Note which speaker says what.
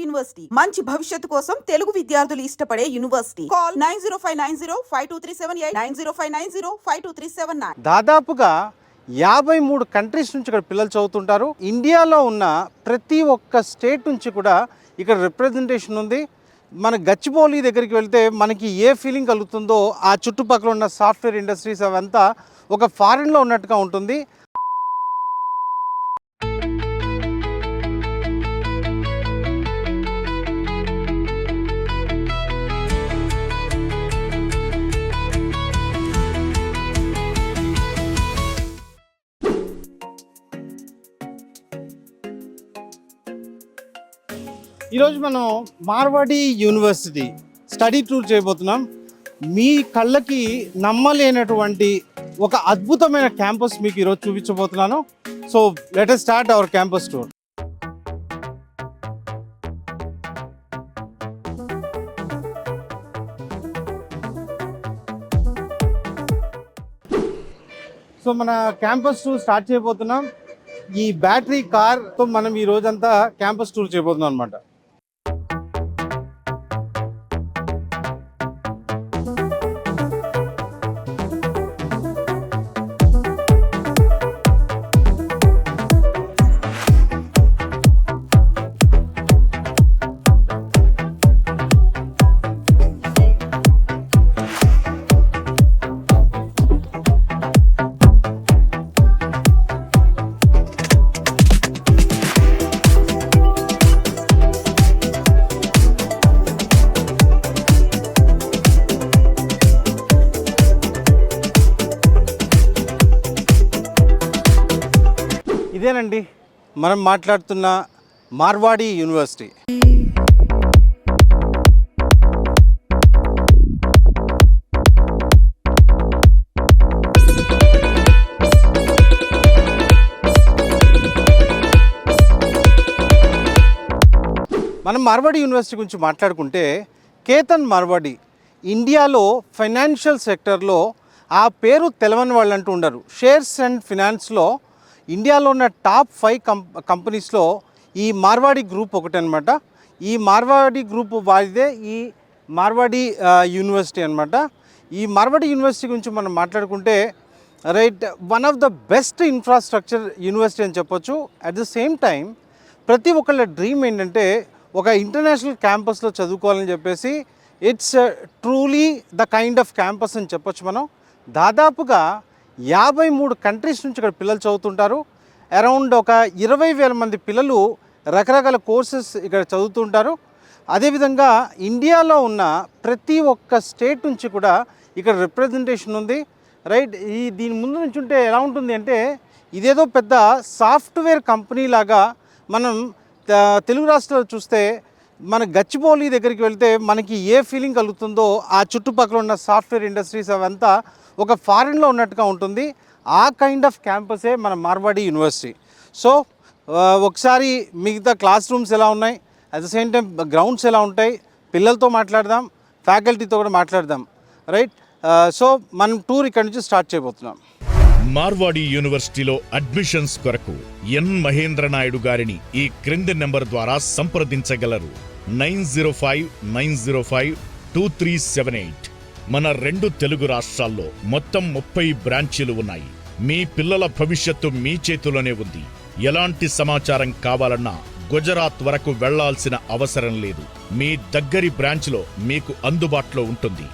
Speaker 1: University మంచి భవిష్యత్తు కోసం తెలుగు విద్యార్థులు ఇష్టపడే యూనివర్సిటీ. కాల్ 9059052378 9059052379.
Speaker 2: దాదాపుగా 53 కంట్రీస్ నుంచి ఇక్కడ పిల్లలు చదువుతుంటారు. ఇండియాలో ఉన్న ప్రతి ఒక్క స్టేట్ నుంచి కూడా ఇక్కడ రిప్రజెంటేషన్ ఉంది. మన గచ్చిబౌలి దగ్గరికి వెళ్తే మనకి ఏ ఫీలింగ్ కలుగుతుందో ఆ చుట్టుపక్కల ఉన్న సాఫ్ట్వేర్ ఇండస్ట్రీస్ అవంతా ఒక ఫారిన్లో ఉన్నట్టుగా ఉంటుంది. ఈరోజు మనం మార్వాడి యూనివర్సిటీ స్టడీ టూర్ చేయబోతున్నాం. మీ కళ్ళకి నమ్మలేనటువంటి ఒక అద్భుతమైన క్యాంపస్ మీకు ఈరోజు చూపించబోతున్నాను. So let us start our campus tour. So మన క్యాంపస్ టూర్ స్టార్ట్ చేయబోతున్నాం. ఈ బ్యాటరీ కార్తో మనం ఈ రోజంతా క్యాంపస్ టూర్ చేయబోతున్నాం అనమాట. ఇదేనండి మనం మాట్లాడుతున్న మార్వాడి యూనివర్సిటీ. మనం మార్వాడి యూనివర్సిటీ గురించి మాట్లాడుకుంటే కేతన్ మార్వాడి ఇండియాలో ఫైనాన్షియల్ సెక్టర్లో ఆ పేరు తెలవని వాళ్ళు అంటూ ఉండరు. షేర్స్ అండ్ ఫినాన్స్లో ఇండియాలో ఉన్న టాప్ 5 కంపెనీస్లో ఈ మార్వాడి గ్రూప్ ఒకటి అనమాట. ఈ మార్వాడి గ్రూప్ వారిదే ఈ మార్వాడి యూనివర్సిటీ అనమాట. ఈ మార్వాడి యూనివర్సిటీ గురించి మనం మాట్లాడుకుంటే right one of the best infrastructure university అని చెప్పొచ్చు. అట్ ద సేమ్ టైం ప్రతి ఒక్కళ్ళ డ్రీమ్ ఏంటంటే ఒక ఇంటర్నేషనల్ క్యాంపస్లో చదువుకోవాలని చెప్పేసి. It's truly the kind off campus అని చెప్పొచ్చు మనం. దాదాపుగా 53 కంట్రీస్ నుంచి ఇక్కడ పిల్లలు చదువుతుంటారు. అరౌండ్ ఒక 20,000 మంది పిల్లలు రకరకాల కోర్సెస్ ఇక్కడ చదువుతుంటారు. అదేవిధంగా ఇండియాలో ఉన్న ప్రతి ఒక్క స్టేట్ నుంచి కూడా ఇక్కడ రిప్రజెంటేషన్ ఉంది. రైట్, దీని ముందు నుంచి ఉంటే ఎలా ఉంటుంది అంటే ఇదేదో పెద్ద సాఫ్ట్వేర్ కంపెనీ లాగా మనం తెలుగు రాష్ట్రాల్లో చూస్తే మన గచ్చిబౌలి దగ్గరికి వెళ్తే మనకి ఏ ఫీలింగ్ కలుగుతుందో ఆ చుట్టుపక్కల ఉన్న సాఫ్ట్వేర్ ఇండస్ట్రీస్ అవంతా ఒక ఫారిన్లో ఉన్నట్టుగా ఉంటుంది. ఆ కైండ్ ఆఫ్ క్యాంపసే మన మార్వాడి యూనివర్సిటీ. సో ఒకసారి మిగతా క్లాస్ రూమ్స్ ఎలా ఉన్నాయి, at the same time grounds ఎలా ఉంటాయి, పిల్లలతో మాట్లాడదాం, ఫ్యాకల్టీతో కూడా మాట్లాడదాం. రైట్, సో మనం టూర్ ఇక్కడ నుంచి స్టార్ట్ చేయబోతున్నాం.
Speaker 3: మార్వాడి యూనివర్సిటీలో అడ్మిషన్స్ కొరకు ఎన్ మహేంద్ర నాయుడు గారిని ఈ క్రింది నెంబర్ ద్వారా సంప్రదించగలరు. 9059052378. మన 2 తెలుగు రాష్ట్రాల్లో మొత్తం 30 బ్రాంచీలు ఉన్నాయి. మీ పిల్లల భవిష్యత్తు మీ చేతిలోనే ఉంది. ఎలాంటి సమాచారం కావాలన్నా గుజరాత్ వరకు వెళ్లాల్సిన అవసరం లేదు. మీ దగ్గరి బ్రాంచ్లో మీకు అందుబాటులో ఉంటుంది.